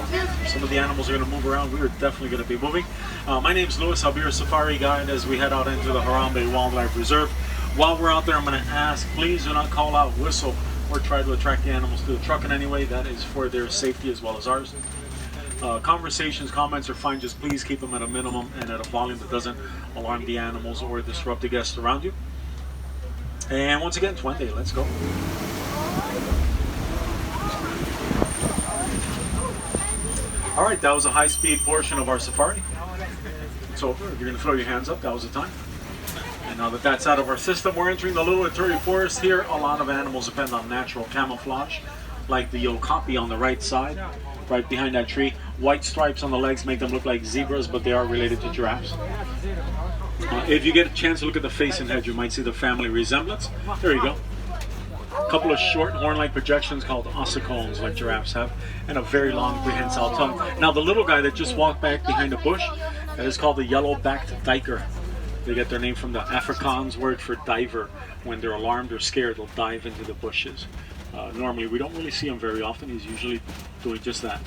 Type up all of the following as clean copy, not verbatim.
slow. Some of the animals are going to move around. We are definitely going to be moving. My name's Louis. I'll be your safari guide as we head out into the Harambe Wildlife Reserve. While we're out there, I'm going to ask, please do not call out, whistle, or try to attract the animals to the truck in any way. That is for their safety as well as ours. Conversations, comments are fine. Just please keep them at a minimum and at a volume that doesn't alarm the animals or disrupt the guests around you. And once again, Twende, let's go. All right, that was a high-speed portion of our safari. So if you're going to throw your hands up, that was the time. And now that that's out of our system, we're entering the Little Ituri Forest. Here, a lot of animals depend on natural camouflage, like the okapi on the right side, right behind that tree. White stripes on the legs make them look like zebras, but they are related to giraffes. If you get a chance to look at the face and head, you might see the family resemblance. There you go. A couple of short horn-like projections called ossicones, like giraffes have, and a very long prehensile tongue. Now, the little guy that just walked back behind the bush, that is called the yellow-backed duiker. They get their name from the Afrikaans word for diver. When they're alarmed or scared, they'll dive into the bushes. Normally, we don't really see him very often. He's usually doing just that.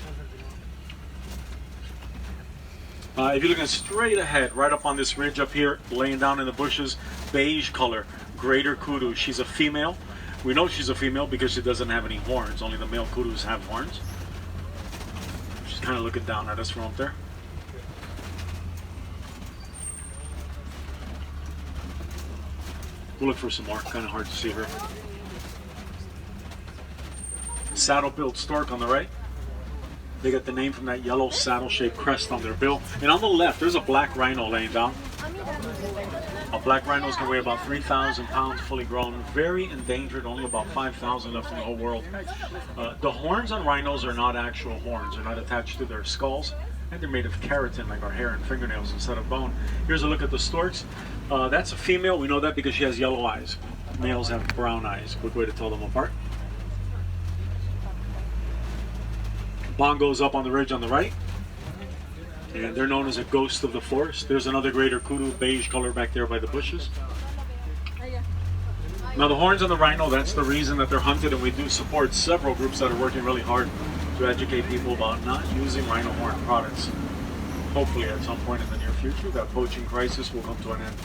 If you're looking straight ahead, right up on this ridge up here, laying down in the bushes, beige color, greater kudu. She's a female. We know she's a female because she doesn't have any horns. Only the male kudus have horns. She's kind of looking down at us from up there. We'll look for some more. Kind of hard to see her. Saddle-billed stork on the right. They get the name from that yellow saddle-shaped crest on their bill. And on the left, there's a black rhino laying down. A black rhino is going to weigh about 3,000 pounds, fully grown, very endangered, only about 5,000 left in the whole world. The horns on rhinos are not actual horns. They're not attached to their skulls, and they're made of keratin, like our hair and fingernails, instead of bone. Here's a look at the storks. That's a female. We know that because she has yellow eyes. Males have brown eyes. Quick way to tell them apart. Bongos up on the ridge on the right. And they're known as a ghost of the forest. There's another greater kudu, beige color back there by the bushes. Now the horns on the rhino, that's the reason that they're hunted, and we do support several groups that are working really hard to educate people about not using rhino horn products. Hopefully at some point in the near future, that poaching crisis will come to an end.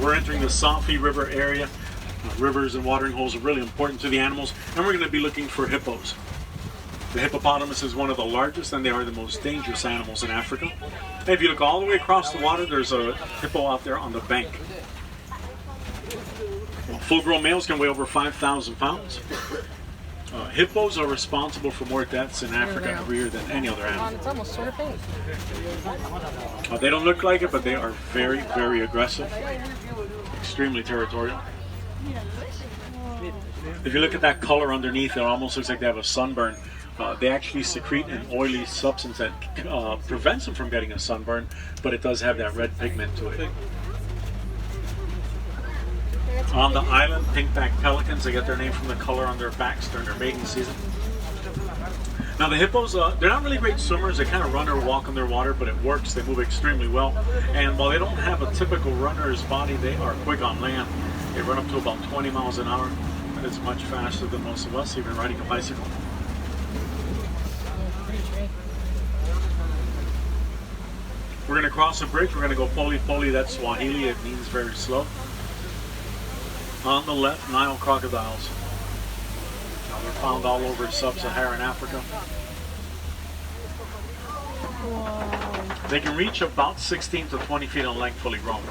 We're entering the Safi River area. Rivers and watering holes are really important to the animals, and we're going to be looking for hippos. The hippopotamus is one of the largest, and they are the most dangerous animals in Africa. And if you look all the way across the water, there's a hippo out there on the bank. Full-grown males can weigh over 5,000 pounds. Hippos are responsible for more deaths in Africa every year than any other animal. It's almost sort of pink. They don't look like it, but they are very, very aggressive. Extremely territorial. If you look at that color underneath, it almost looks like they have a sunburn. They actually secrete an oily substance that prevents them from getting a sunburn, but it does have that red pigment to it. On the island, pink-backed pelicans, they get their name from the color on their backs during their mating season. Now the hippos, they're not really great swimmers. They kind of run or walk in their water, but it works. They move extremely well. And while they don't have a typical runner's body, they are quick on land. They run up to about 20 miles an hour. That is much faster than most of us, even riding a bicycle. We're going to cross a bridge. We're going to go poli-poli. That's Swahili. It means very slow. On the left, Nile crocodiles. Now they're found all over sub-Saharan Africa. Whoa. They can reach about 16 to 20 feet in length, fully grown.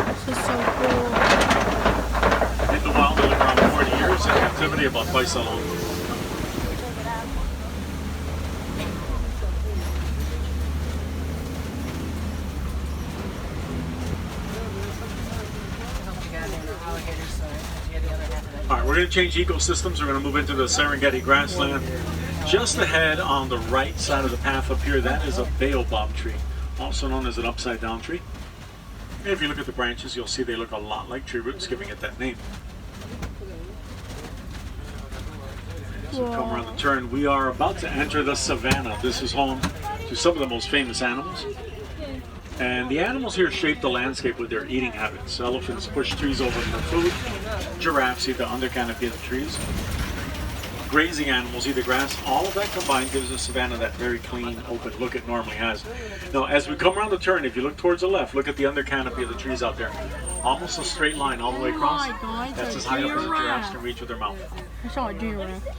This is so cool. In the wild, they live around 40 years. In captivity, about twice so long. All right, we're going to change ecosystems. We're going to move into the Serengeti grassland. Just ahead on the right side of the path up here, that is a baobab tree, also known as an upside down tree. If you look at the branches, you'll see they look a lot like tree roots, giving it that name. As we come around the turn, we are about to enter the savannah. This is home to some of the most famous animals. And the animals here shape the landscape with their eating habits. Elephants push trees over for food. Giraffes eat the under canopy of the trees. Grazing animals eat the grass. All of that combined gives the savannah that very clean, open look it normally has. Now, as we come around the turn, if you look towards the left, look at the under canopy of the trees out there. Almost a straight line all the way across. my God, That's it's as a high up as the giraffe. giraffes can reach with their mouth. I saw a giraffe.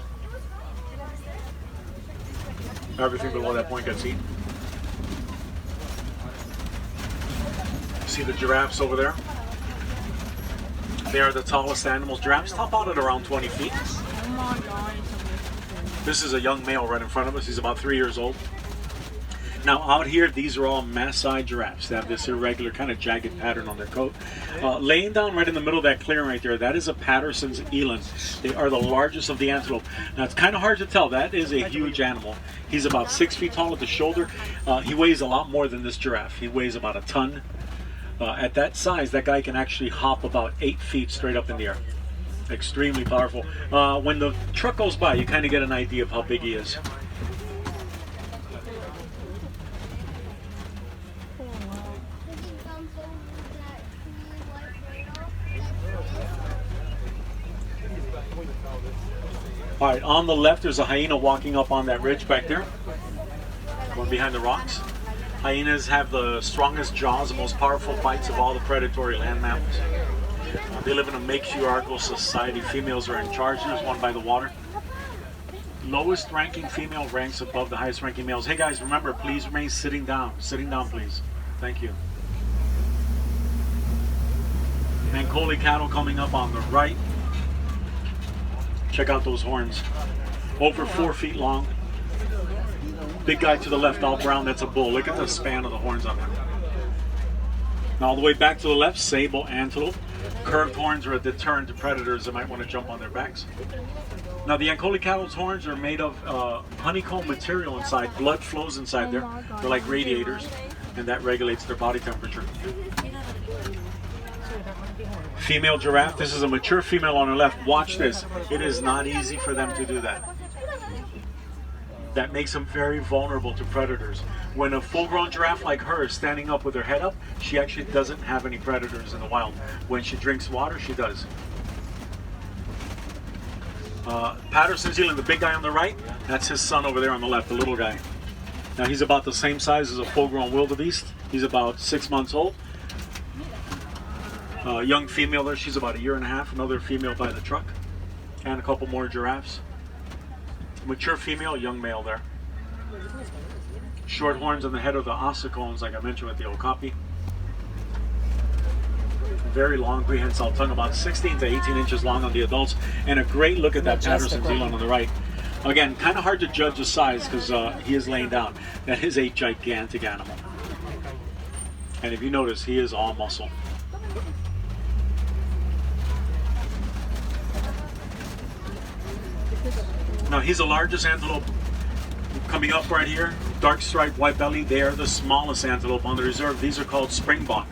Everything below that point gets eaten. See the giraffes over there? They are the tallest animals. Giraffes top out at around 20 feet. Oh my God. This is a young male right in front of us. He's about 3 years old. Now out here, these are all Maasai giraffes. They have this irregular kind of jagged pattern on their coat. Laying down right in the middle of that clearing right there, that is a Patterson's eland. They are the largest of the antelope. Now it's kind of hard to tell. That is a huge animal. He's about 6 feet tall at the shoulder. He weighs a lot more than this giraffe. He weighs about a ton. At that size, that guy can actually hop about 8 feet straight up in the air. Extremely powerful. When the truck goes by, you kind of get an idea of how big he is. All right, on the left, there's a hyena walking up on that ridge back there, going behind the rocks. Hyenas have the strongest jaws, the most powerful bites of all the predatory land mammals. They live in a matriarchal society. Females are in charge. There's one by the water. Lowest ranking female ranks above the highest ranking males. Hey guys, remember, please remain sitting down. Sitting down, please. Thank you. Ankole cattle coming up on the right. Check out those horns. Over 4 feet long. Big guy to the left, all brown, that's a bull. Look at the span of the horns on him. Now all the way back to the left, sable antelope. Curved horns are a deterrent to predators that might want to jump on their backs. Now the Ankole cattle's horns are made of honeycomb material inside. Blood flows inside there. They're like radiators, and that regulates their body temperature. Female giraffe, this is a mature female on her left. Watch this. It is not easy for them to do that. That makes them very vulnerable to predators. When a full-grown giraffe like her is standing up with her head up, she actually doesn't have any predators in the wild. When she drinks water, she does. Patterson's eland, the big guy on the right, that's his son over there on the left, the little guy. Now he's about the same size as a full-grown wildebeest. He's about 6 months old. Young female there, she's about 1.5 years. Another female by the truck. And a couple more giraffes. Mature female, young male there. Short horns on the head of the ossicones, like I mentioned with the okapi. Very long prehensile tongue, about 16 to 18 inches long on the adults. And a great look at that Patterson's eland on the right. Again, kind of hard to judge the size because he is laying down. That is a gigantic animal. And if you notice, he is all muscle. Now he's the largest antelope coming up right here. Dark striped white belly. They are the smallest antelope on the reserve. These are called springbok.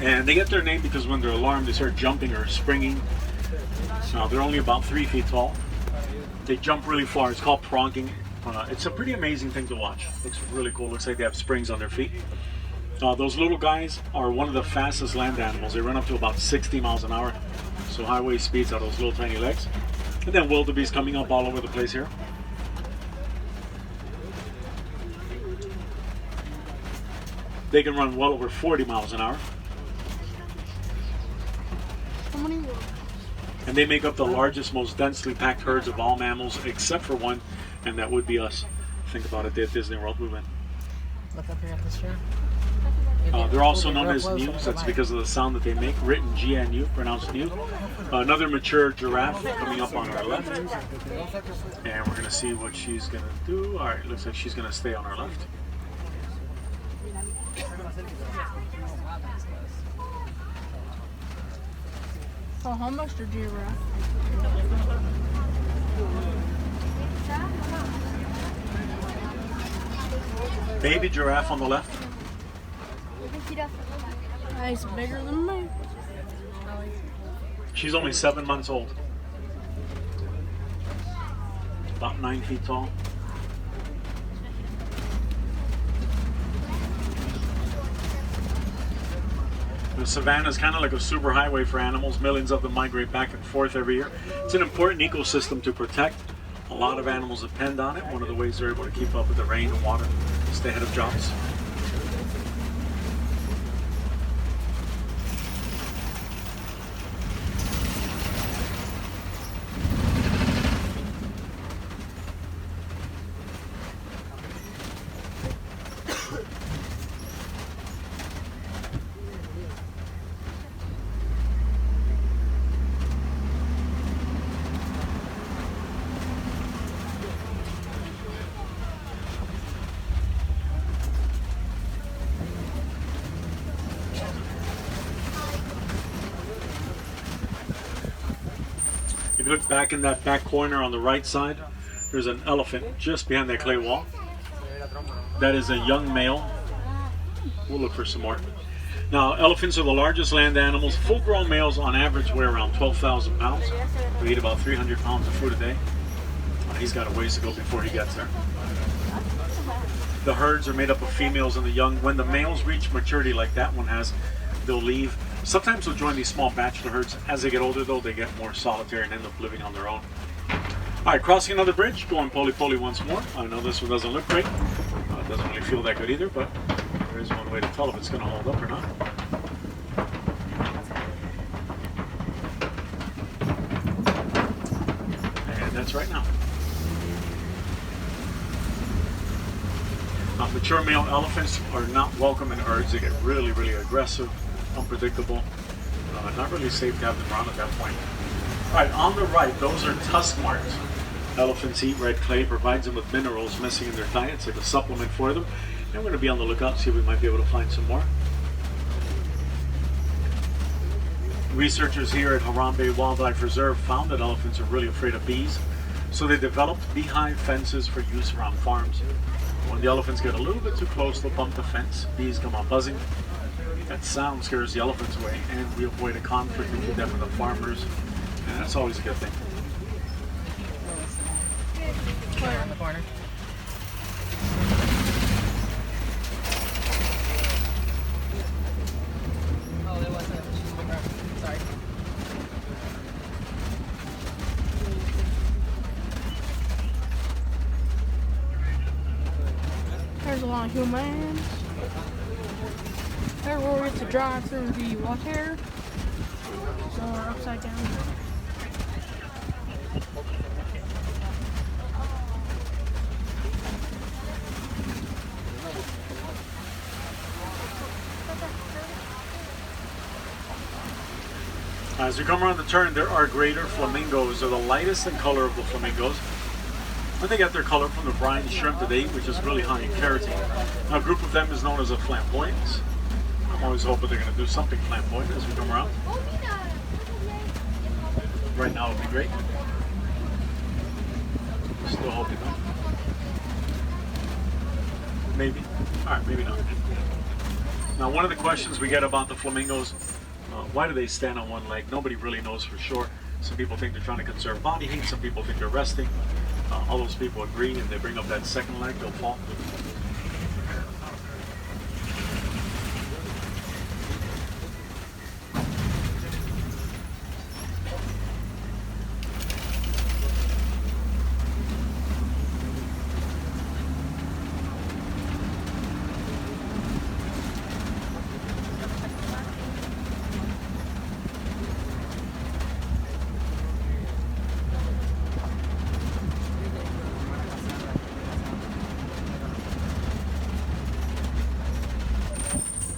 And they get their name because when they're alarmed, they start jumping or springing. Now they're only about 3 feet tall. They jump really far. It's called pronking. It's a pretty amazing thing to watch. Looks really cool. Looks like they have springs on their feet. Those little guys are one of the fastest land animals. They run up to about 60 miles an hour. So highway speeds are those little tiny legs. And then wildebeest coming up all over the place here. They can run well over 40 miles an hour. And they make up the largest, most densely packed herds of all mammals, except for one, and that would be us. Think about it, at Disney World we went. Look up here at this chair. They're also known as gnus. That's because of the sound that they make. Written G-N-U, pronounced gnu. Another mature giraffe coming up on our left. And we're going to see what she's going to do. All right, looks like she's going to stay on our left. Oh, how much the giraffe? Baby giraffe on the left. He's bigger than me. She's only 7 months old. About 9 feet tall. The savannah is kind of like a superhighway for animals. Millions of them migrate back and forth every year. It's an important ecosystem to protect. A lot of animals depend on it. One of the ways they're able to keep up with the rain and water, stay ahead of droughts. If you look back in that back corner on the right side, there's an elephant just behind that clay wall. That is a young male. We'll look for some more. Now, elephants are the largest land animals. Full-grown males on average weigh around 12,000 pounds. They eat about 300 pounds of food a day. He's got a ways to go before he gets there. The herds are made up of females and the young. When the males reach maturity like that one has, they'll leave. Sometimes they'll join these small bachelor herds. As they get older, though, they get more solitary and end up living on their own. All right, crossing another bridge, going poly-poly once more. I know this one doesn't look great. It doesn't really feel that good either, but there is one way to tell if it's going to hold up or not. And that's right now. Mature male elephants are not welcome in herds. They get really, really aggressive, unpredictable. Not really safe to have them around at that point. All right, on the right, those are tusk marks. Elephants eat red clay, provides them with minerals missing in their diet. It's like a supplement for them. And we're going to be on the lookout, see if we might be able to find some more. Researchers here at Harambe Wildlife Reserve found that elephants are really afraid of bees. So they developed beehive fences for use around farms. When the elephants get a little bit too close, they'll bump the fence. Bees come out buzzing. That sound scares the elephants away, and we avoid a conflict between them and the farmers. And that's always a good thing. Around the corner. Oh, there wasn't. Sorry. There's a lot of humans. There's where we get to drive through the water. So we're upside down. As we come around the turn, there are greater flamingos. They're the lightest in color of the flamingos. I think they get their color from the brine shrimp that they eat, which is really high in carotene. Now, a group of them is known as a flamboyance. I'm always hoping they're going to do something flamboyant as we come around. Right now would be great. Still hoping though. Maybe. Alright, maybe not. Now, one of the questions we get about the flamingos, why do they stand on one leg? Nobody really knows for sure. Some people think they're trying to conserve body heat. Some people think they're resting. All those people agree, and they bring up that second leg, they'll fall.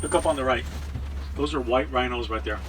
Look up on the right. Those are white rhinos right there.